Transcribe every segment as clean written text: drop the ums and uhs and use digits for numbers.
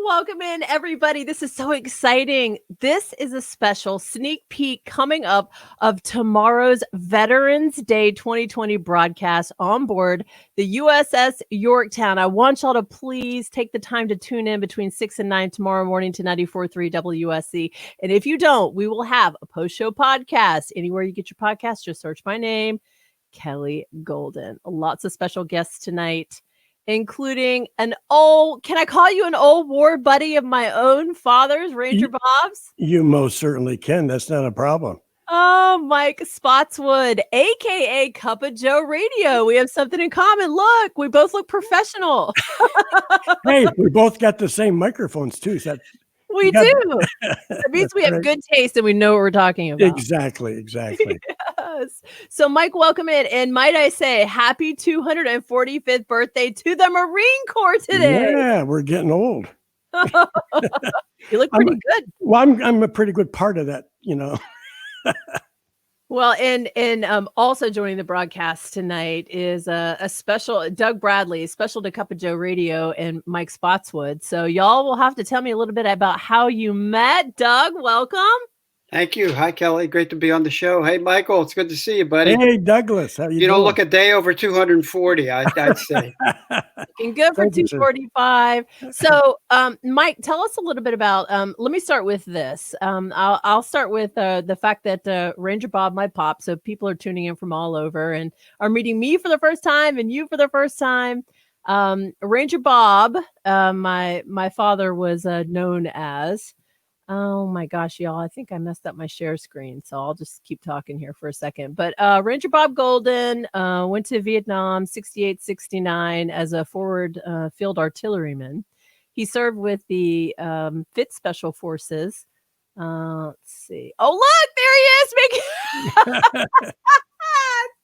Welcome in, everybody. This is so exciting. This is a special sneak peek coming up of tomorrow's Veterans Day 2020 broadcast on board the USS Yorktown. I want y'all to please take the time to tune in between 6 and 9 tomorrow morning to 94.3 WSC. And if you don't, we will have a post-show podcast. Anywhere you get your podcast, just search my name, Kelly Golden. Lots of special guests tonight, including can I call you an old war buddy of my own father's, Ranger Bob's? You most certainly can. That's not a problem. Oh, Mike Spotswood, a.k.a. Cup of Joe Radio. We have something in common. Look, we both look professional. Hey, we both got the same microphones, too. So we do. That means we have good taste and we know what we're talking about. Exactly. Yes. So, Mike, welcome in. And might I say, happy 245th birthday to the Marine Corps today. Yeah, we're getting old. You look pretty good. Well, I'm a pretty good part of that, Well, and also joining the broadcast tonight is a special Doug Bradley, special to Cup of Joe Radio, and Mike Spotswood. So y'all will have to tell me a little bit about how you met. Doug, welcome. Thank you. Hi, Kelly. Great to be on the show. Hey, Michael. It's good to see you, buddy. Hey, Douglas. How you doing? Don't look a day over 240, I'd say. Looking good for 245. So, Mike, tell us a little bit about, let me start with this. I'll start with the fact that Ranger Bob, my pop, so people are tuning in from all over and are meeting me for the first time and you for the first time. Ranger Bob, my father was known as, oh my gosh, y'all, I think I messed up my share screen, so I'll just keep talking here for a second. But Ranger Bob Golden went to Vietnam 68, 69 as a forward field artilleryman. He served with the 5th Special Forces. Let's see. Oh, look, there he is.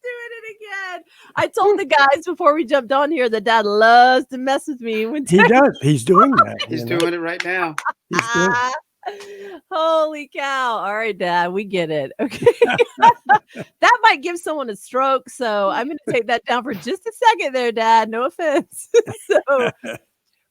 Doing it again. I told the guys before we jumped on here that Dad loves to mess with me. He does. He's doing that. He's doing it right now. He's doing it. Holy cow. All right, Dad, we get it. Okay. That might give someone a stroke. So I'm going to take that down for just a second there, Dad. No offense. So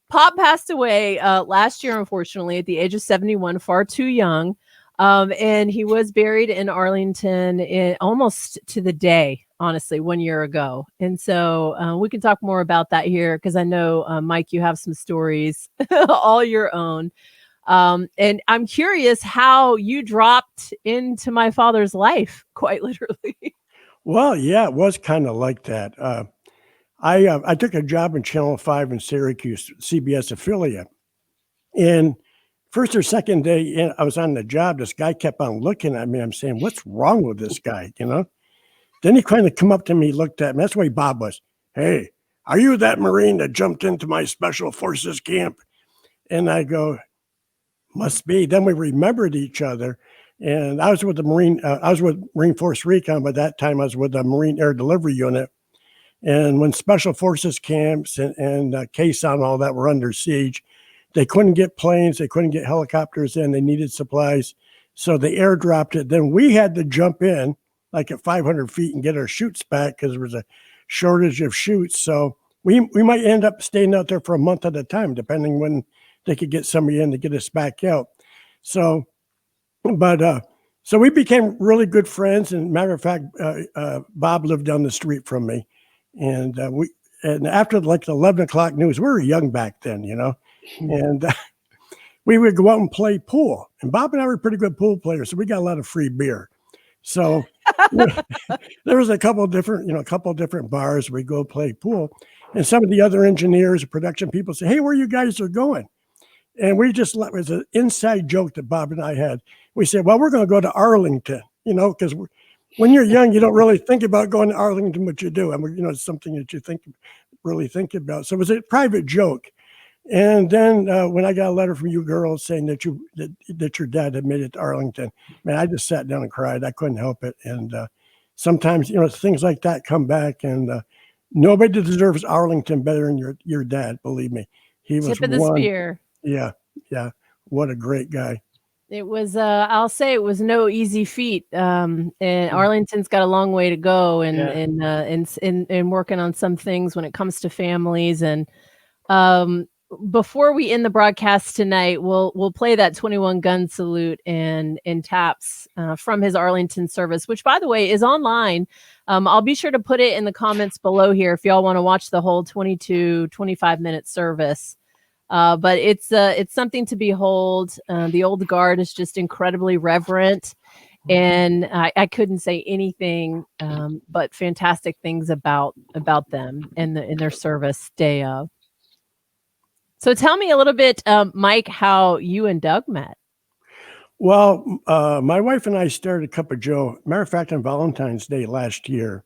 Pop passed away last year, unfortunately, at the age of 71, far too young. And he was buried in Arlington almost to the day, honestly, 1 year ago. And so we can talk more about that here because I know, Mike, you have some stories all your own. And I'm curious how you dropped into my father's life, quite literally. Well, yeah, it was kind of like that. I took a job in Channel 5 in Syracuse, CBS affiliate. And first or second day I was on the job, this guy kept on looking at me. I'm saying, what's wrong with this guy, Then he kind of come up to me, looked at me. That's the way Bob was. Hey, are you that Marine that jumped into my Special Forces camp? And I go, must be. Then we remembered each other. And I was with the Marine Force Recon. By that time, I was with the Marine Air Delivery Unit. And when Special Forces camps and Quezon, all that were under siege, they couldn't get planes. They couldn't get helicopters in. They needed supplies. So they airdropped it. Then we had to jump in like at 500 feet and get our chutes back because there was a shortage of chutes. So we might end up staying out there for a month at a time, depending when they could get somebody in to get us back out. So, so we became really good friends. And matter of fact, Bob lived down the street from me. And after like the 11 o'clock news, we were young back then, and we would go out and play pool. And Bob and I were pretty good pool players, so we got a lot of free beer. So there was a couple of different bars we go play pool. And some of the other engineers, production people say, hey, where you guys are going? And we just it was an inside joke that Bob and I had. We said, well, we're going to go to Arlington, because when you're young, you don't really think about going to Arlington, but you do. I mean, it's something that you really think about. So it was a private joke. And then when I got a letter from you girls saying that your dad had made it to Arlington, man, I just sat down and cried. I couldn't help it. And sometimes, things like that come back, and nobody deserves Arlington better than your dad. Believe me, he was tip of the spear. Yeah. What a great guy. It was, I'll say it was no easy feat. And Arlington's got a long way to go and working on some things when it comes to families. And before we end the broadcast tonight, we'll play that 21 gun salute and taps from his Arlington service, which, by the way, is online. I'll be sure to put it in the comments below here if y'all want to watch the whole 25-minute service. But it's something to behold. The old guard is just incredibly reverent, and I couldn't say anything but fantastic things about them and in their service day of. So tell me a little bit, Mike, how you and Doug met. Well, my wife and I started Cup of Joe, matter of fact, on Valentine's Day last year.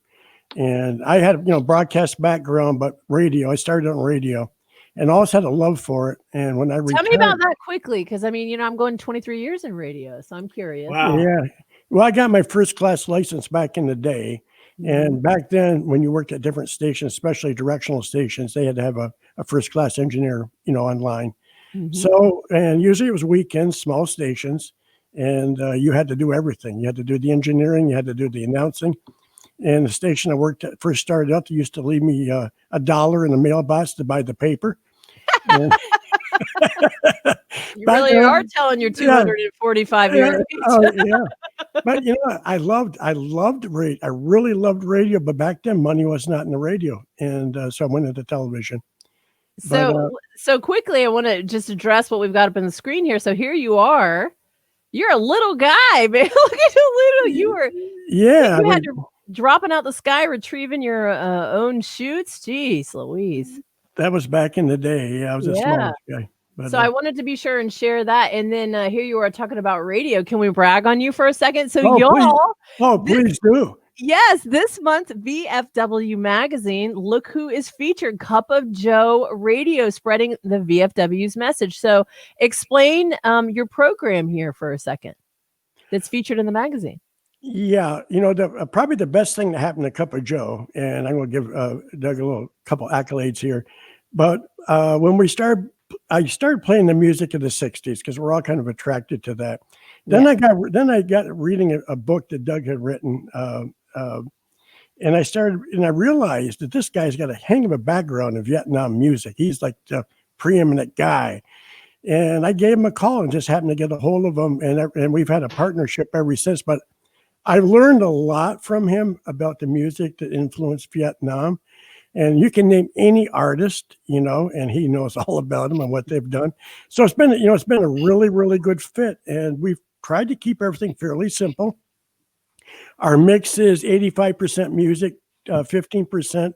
And I had, broadcast background, but radio. I started on radio and always had a love for it. And when I retired, tell me about that quickly, because I mean, I'm going 23 years in radio, so I'm curious. Wow. Yeah. Well, I got my first class license back in the day. And back then, when you worked at different stations, especially directional stations, they had to have a first class engineer, online. So, and usually it was weekends, small stations, and you had to do everything. You had to do the engineering, you had to do the announcing. And the station I worked at first started out, they used to leave me $1 in the mailbox to buy the paper. And you really are telling your 245 year age. Yeah. But I loved radio. I really loved radio, but back then money was not in the radio. And so I went into television. So quickly, I want to just address what we've got up on the screen here. So here you are. You're a little guy, man. Look at you little. You were. Yeah. You had to dropping out the sky, retrieving your own shoots. Jeez, Louise. That was back in the day. Yeah, I was a small guy. But, so I wanted to be sure and share that. And then here you are talking about radio. Can we brag on you for a second? So please do. Yes, this month, VFW Magazine, look who is featured. Cup of Joe Radio, spreading the VFW's message. So explain your program here for a second that's featured in the magazine. Yeah, probably the best thing that happened to Cup of Joe, and I'm going to give Doug a couple accolades here, but when I started playing the music of the 60s because we're all kind of attracted to that. Then I got reading a book that Doug had written, and I realized that this guy's got a hang of a background in Vietnam music. He's like the preeminent guy. And I gave him a call and just happened to get a hold of him, and we've had a partnership ever since. But I learned a lot from him about the music that influenced Vietnam. And you can name any artist, and he knows all about them and what they've done. So it's been a really, really good fit. And we've tried to keep everything fairly simple. Our mix is 85% music, 15%,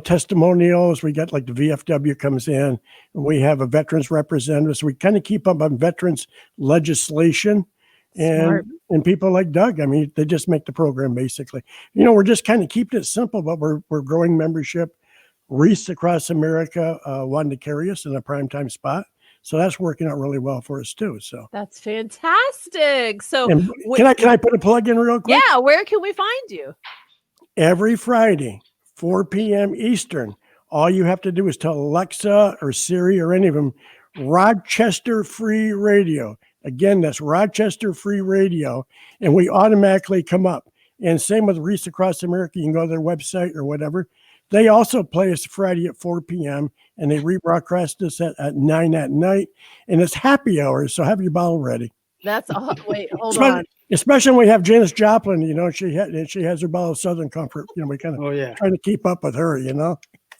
testimonials. We got like the VFW comes in, and we have a veterans representative. So we kind of keep up on veterans legislation. And people like Doug, I mean, they just make the program basically. We're just kind of keeping it simple, but we're growing membership. Reese across America wanted to carry us in a primetime spot. So that's working out really well for us too. So that's fantastic. So can I put a plug in real quick? Yeah, where can we find you? Every Friday, 4 p.m. Eastern. All you have to do is tell Alexa or Siri or any of them, Rochester Free Radio. Again, that's Rochester Free Radio, and we automatically come up. And same with Reese Across America. You can go to their website or whatever. They also play us Friday at 4 p.m., and they rebroadcast us at 9 at night. And it's happy hours, so have your bottle ready. That's all. Wait, hold on. Especially when we have Janis Joplin, she has her bottle of Southern Comfort. We kind of try to keep up with her,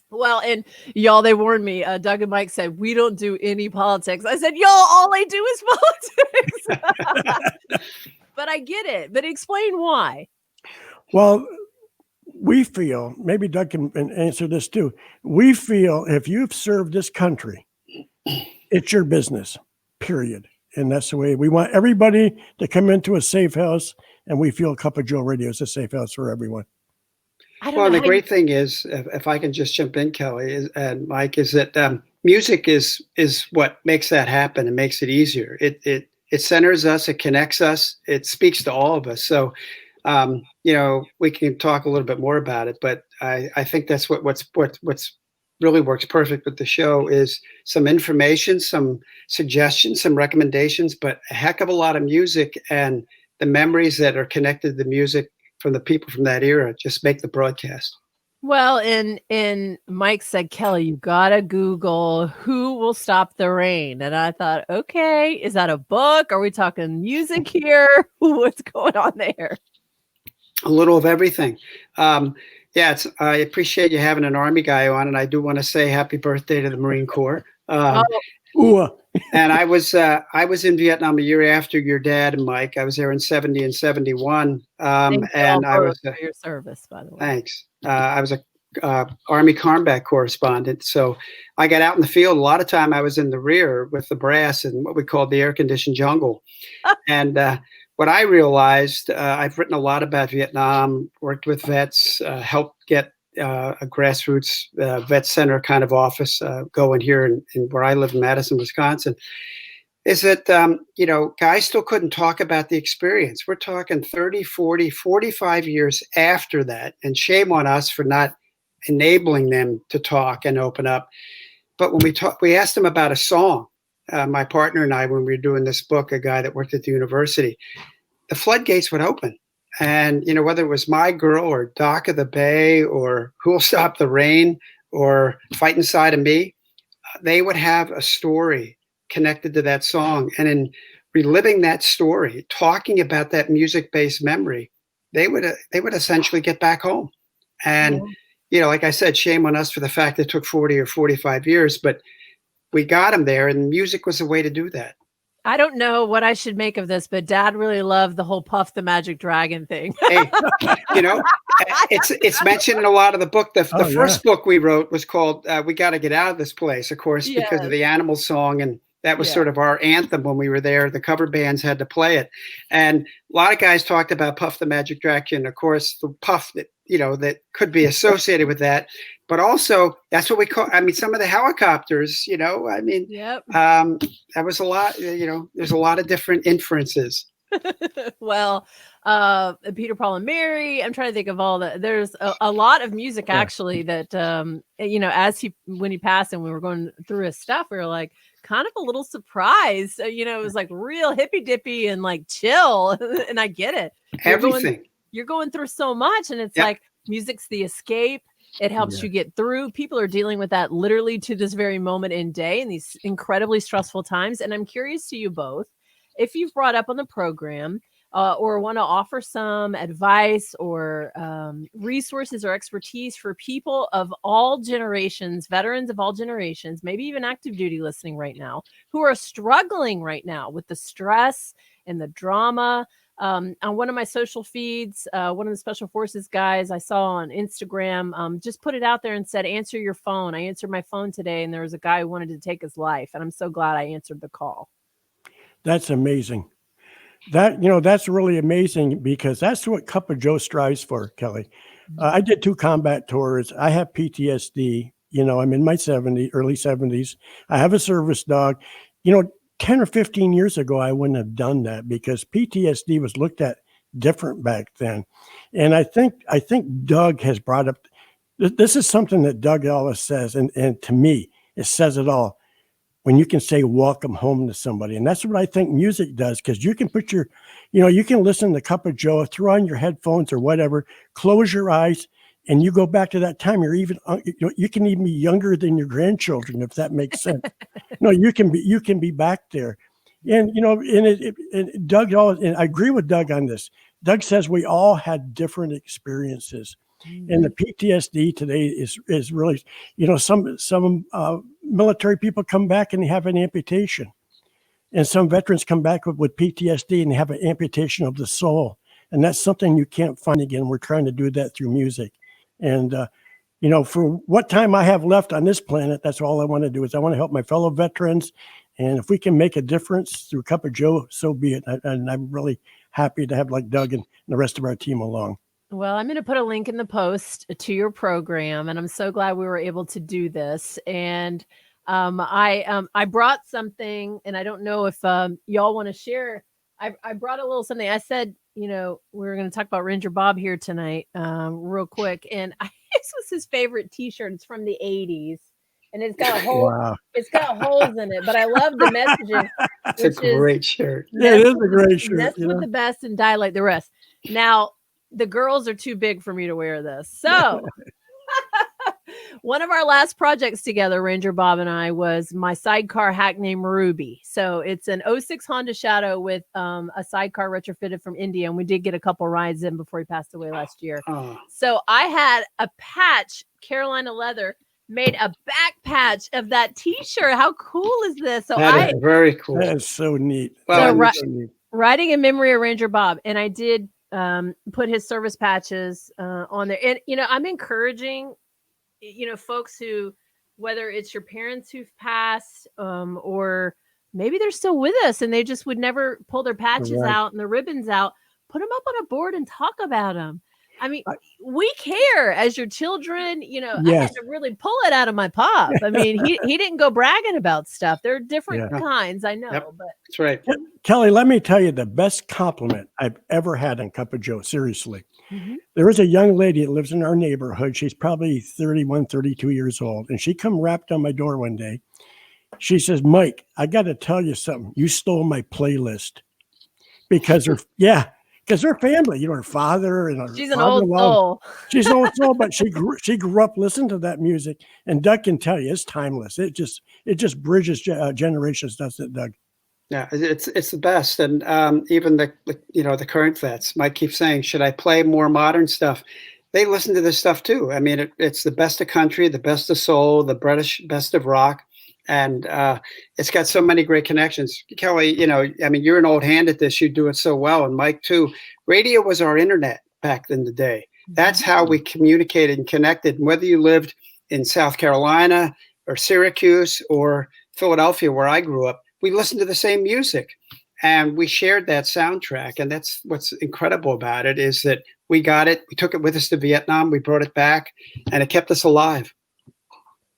Well, and y'all, they warned me. Doug and Mike said, we don't do any politics. I said, y'all, all I do is politics. But I get it. But explain why. Well, we feel, maybe Doug can answer this too. We feel if you've served this country, it's your business, period. And that's the way we want everybody to come into a safe house. And we feel Cup of Joe Radio is a safe house for everyone. Well, the great thing is, if I can just jump in, Kelly and Mike, is that music is what makes that happen and makes it easier. It centers us, it connects us, it speaks to all of us. So, we can talk a little bit more about it, but I think that's what's really works perfect with the show is some information, some suggestions, some recommendations, but a heck of a lot of music and the memories that are connected to the music from the people from that era just make the broadcast. Well, and Mike said, Kelly, you gotta Google who will stop the rain. And I thought, okay, is that a book? Are we talking music here? What's going on there? A little of everything. Yeah, I appreciate you having an Army guy on, and I do want to say happy birthday to the Marine Corps. And I was in Vietnam a year after your dad and Mike. I was there in 70 and 71. And I was for your service, by the way. Thanks. I was a Army combat correspondent, so I got out in the field. A lot of time I was in the rear with the brass in what we called the air-conditioned jungle. And what I realized, I've written a lot about Vietnam, worked with vets, helped get a grassroots vet center kind of office going here in where I live in Madison, Wisconsin, is that, guys still couldn't talk about the experience. We're talking 30, 40, 45 years after that. And shame on us for not enabling them to talk and open up. But when we asked them about a song, my partner and I, when we were doing this book, a guy that worked at the university, the floodgates would open. And, whether it was My Girl or Dock of the Bay or Who'll Stop the Rain or Fight Inside of Me, they would have a story connected to that song. And in reliving that story, talking about that music-based memory, they would essentially get back home. And, like I said, shame on us for the fact that it took 40 or 45 years, but we got them there, and music was a way to do that. I don't know what I should make of this, but Dad really loved the whole Puff the Magic Dragon thing. Hey, it's mentioned in a lot of the book. The first book we wrote was called "We Got to Get Out of This Place," of course, because of the animal song, and that was sort of our anthem when we were there. The cover bands had to play it, and a lot of guys talked about Puff the Magic Dragon. Of course, the Puff that that could be associated with that. But also, that's what we call, some of the helicopters, that was a lot, there's a lot of different inferences. Well, Peter, Paul, and Mary, I'm trying to think of all that. There's a lot of music, actually, that, when he passed and we were going through his stuff, we were like, kind of a little surprised. It was like real hippy dippy and like chill. And I get it. Everything. You're going through so much, and it's like music's the escape. It helps you get through. People are dealing with that literally to this very moment in day in these incredibly stressful times. And I'm curious to you both, if you've brought up on the program or want to offer some advice or resources or expertise for people of all generations, veterans of all generations, maybe even active duty listening right now, who are struggling right now with the stress and the drama. On one of my social feeds, one of the Special Forces guys I saw on Instagram just put it out there and said, answer your phone. I answered my phone today, and there was a guy who wanted to take his life, and I'm so glad I answered the call. That's amazing. That's really amazing, because that's what Cup of Joe strives for, Kelly. I did 2 combat tours. I have PTSD. I'm in my early 70s. I have a service dog. 10 or 15 years ago, I wouldn't have done that, because PTSD was looked at different back then. And I think Doug has brought up, this is something that Doug always says. And to me, it says it all. When you can say welcome home to somebody. And that's what I think music does, because you can put you can listen to Cup of Joe, throw on your headphones or whatever, close your eyes, and you go back to that time. You're even, you can even be younger than your grandchildren, if that makes sense. You can be back there. And, and Doug, and I agree with Doug on this. Doug says we all had different experiences. Mm-hmm. And the PTSD today is really, some military people come back and they have an amputation. And some veterans come back with PTSD and they have an amputation of the soul. And that's something you can't find again. We're trying to do that through music. And, for what time I have left on this planet, that's all I want to do is I want to help my fellow veterans. And if we can make a difference through Cup of Joe, so be it. And I'm really happy to have like Doug and the rest of our team along. Well, I'm going to put a link in the post to your program, and I'm so glad we were able to do this. And I brought something, and I don't know if y'all want to share. I brought a little something. I said, we were going to talk about Ranger Bob here tonight, real quick. And this was his favorite T-shirt. It's from the 80s, and it's got a hole. Wow. It's got holes in it, but I love the messages. It's a great shirt. Yeah, it is a great shirt. Mess with the best and die like the rest. Now, the girls are too big for me to wear this. So One of our last projects together, Ranger Bob and I, was my sidecar hack named Ruby. So it's an '06 Honda Shadow with a sidecar retrofitted from India. And we did get a couple rides in before he passed away last year. Oh. So I had a patch, Carolina leather, made a back patch of that T-shirt. How cool is this? So That is very cool. That is so neat. Well, so writing in memory of Ranger Bob, and I did put his service patches on there. And I'm encouraging folks who, whether it's your parents who've passed or maybe they're still with us and they just would never pull their patches out and the ribbons out, put them up on a board and talk about them. I mean, we care as your children. I had to really pull it out of my pop. I mean, he didn't go bragging about stuff. There are different kinds, I know. Yep. But that's right. Kelly, let me tell you the best compliment I've ever had on Cup of Joe. Seriously. Mm-hmm. There is a young lady that lives in our neighborhood. She's probably 31, 32 years old. And she come rapped on my door one day. She says, Mike, I got to tell you something. You stole my playlist. Because her family, her father and her she's an old soul. She's an old soul, but she grew up listening to that music. And Doug can tell you, it's timeless. It just bridges generations, doesn't it, Doug? Yeah, it's the best. And even the current vets, Mike keeps saying, should I play more modern stuff? They listen to this stuff too. I mean, it's the best of country, the best of soul, the British best of rock. And it's got so many great connections. Kelly, you're an old hand at this. You do it so well. And Mike, too. Radio was our internet back in the day. That's how we communicated and connected. And whether you lived in South Carolina or Syracuse or Philadelphia, where I grew up, we listened to the same music. And we shared that soundtrack. And that's what's incredible about it, is that we got it. We took it with us to Vietnam. We brought it back. And it kept us alive.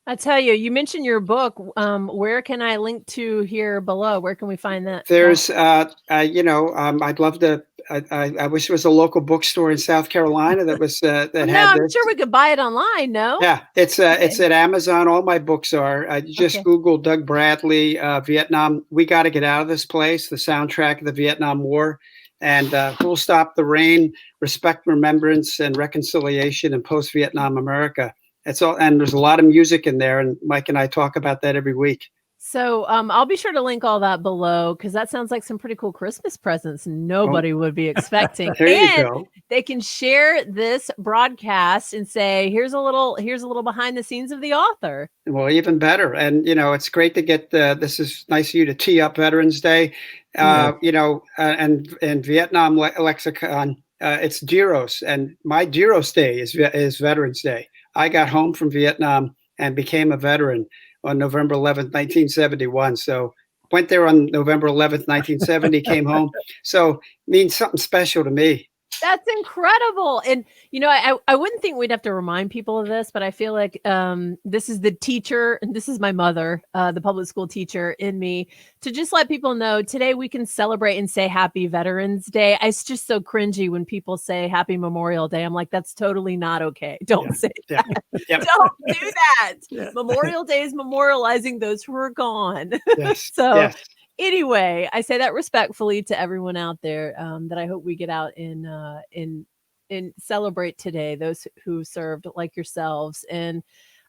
I tell you, you mentioned your book. Where can I link to here below? Where can we find that? There's, I'd love to. I wish there was a local bookstore in South Carolina that was that had. No, I'm sure we could buy it online. No. Yeah, it's at Amazon. All my books are. Just Google Doug Bradley, Vietnam. We got to get out of this place. The soundtrack of the Vietnam War, and Who'll Stop the Rain, Respect, Remembrance, and Reconciliation in Post-Vietnam America. It's all, and there's a lot of music in there, and Mike and I talk about that every week. So I'll be sure to link all that below, because that sounds like some pretty cool Christmas presents nobody would be expecting. There and you go. They can share this broadcast and say, here's a little behind the scenes of the author. Well, even better. And, it's great to get this is nice of you to tee up Veterans Day, and Vietnam lexicon. It's Deros, and my Deros Day is Veterans Day. I got home from Vietnam and became a veteran on November 11th, 1971. So went there on November 11th, 1970, came home. So it means something special to me. That's incredible. And, I wouldn't think we'd have to remind people of this, but I feel like this is the teacher, and this is my mother, the public school teacher in me, to just let people know today we can celebrate and say Happy Veterans Day. It's just so cringy when people say Happy Memorial Day. I'm like, that's totally not okay. Don't say that. Yep. Don't do that. Memorial Day is memorializing those who are gone. Yes. So. Yes. Anyway, I say that respectfully to everyone out there, that I hope we get out and celebrate today, those who served like yourselves. And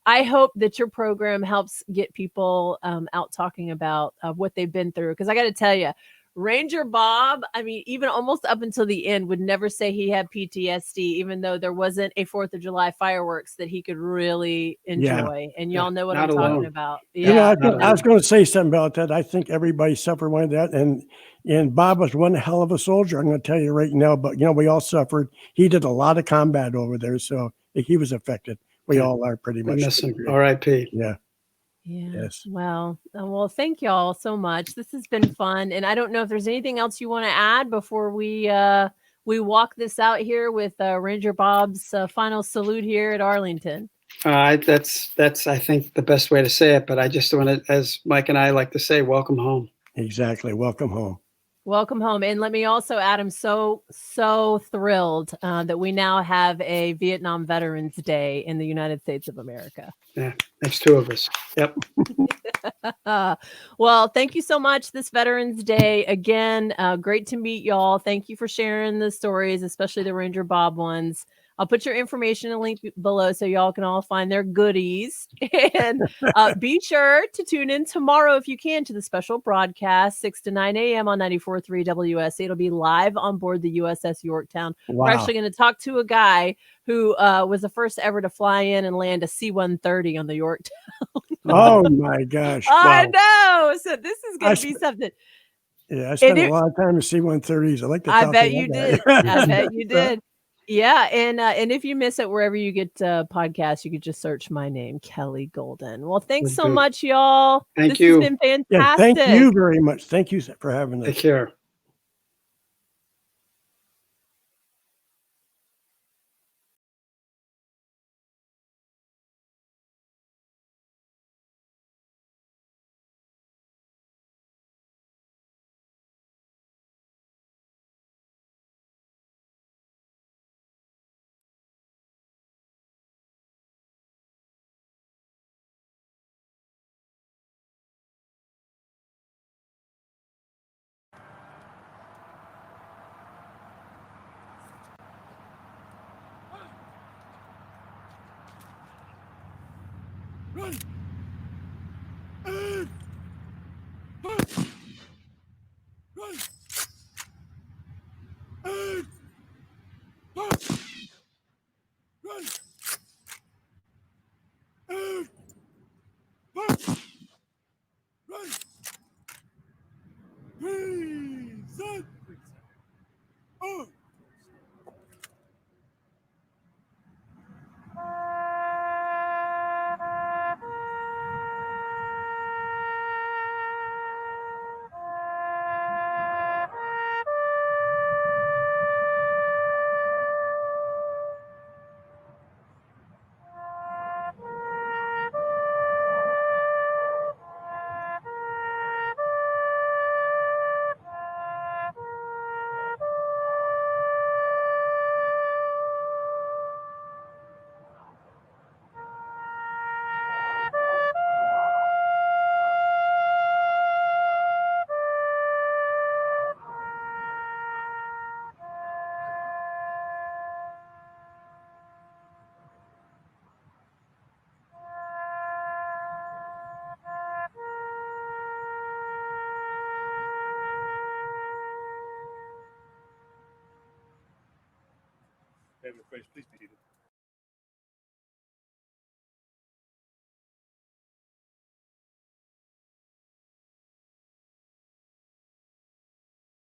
I hope that your program helps get people out talking about what they've been through. Because I got to tell you, Ranger Bob, I mean, even almost up until the end, would never say he had PTSD, even though there wasn't a 4th of July fireworks that he could really enjoy. And y'all know what I'm talking about. Yeah, I was going to say something about that. I think everybody suffered one of that. And Bob was one hell of a soldier. I'm going to tell you right now, but we all suffered. He did a lot of combat over there. So he was affected. We all are pretty much. R.I.P. Yeah. Yeah. Yes. Well, thank y'all so much. This has been fun. And I don't know if there's anything else you want to add before we walk this out here with Ranger Bob's final salute here at Arlington. That's I think the best way to say it. But I just want to, as Mike and I like to say, welcome home. Exactly. Welcome home. Welcome home. And let me also add, I'm so thrilled that we now have a Vietnam Veterans Day in the United States of America. Yeah, there's 2 of us. Yep. Well, thank you so much this Veterans Day. Again, great to meet y'all. Thank you for sharing the stories, especially the Ranger Bob ones. I'll put your information and link below so y'all can all find their goodies. And be sure to tune in tomorrow if you can to the special broadcast, 6 to 9 a.m. on 94.3 WSC. It'll be live on board the USS Yorktown. Wow. We're actually going to talk to a guy who was the first ever to fly in and land a C-130 on the Yorktown. Oh my gosh! I Wow. know. So this is going to be something. Yeah, I spent a lot of time in C-130s. I like to. I bet you did. I bet you did. Yeah, and if you miss it wherever you get podcasts, you could just search my name, Kelly Golden. Well, thanks so much, y'all. Thank this you. has been fantastic. Yeah, thank you very much. Thank you for having us. Take care. Please be seated.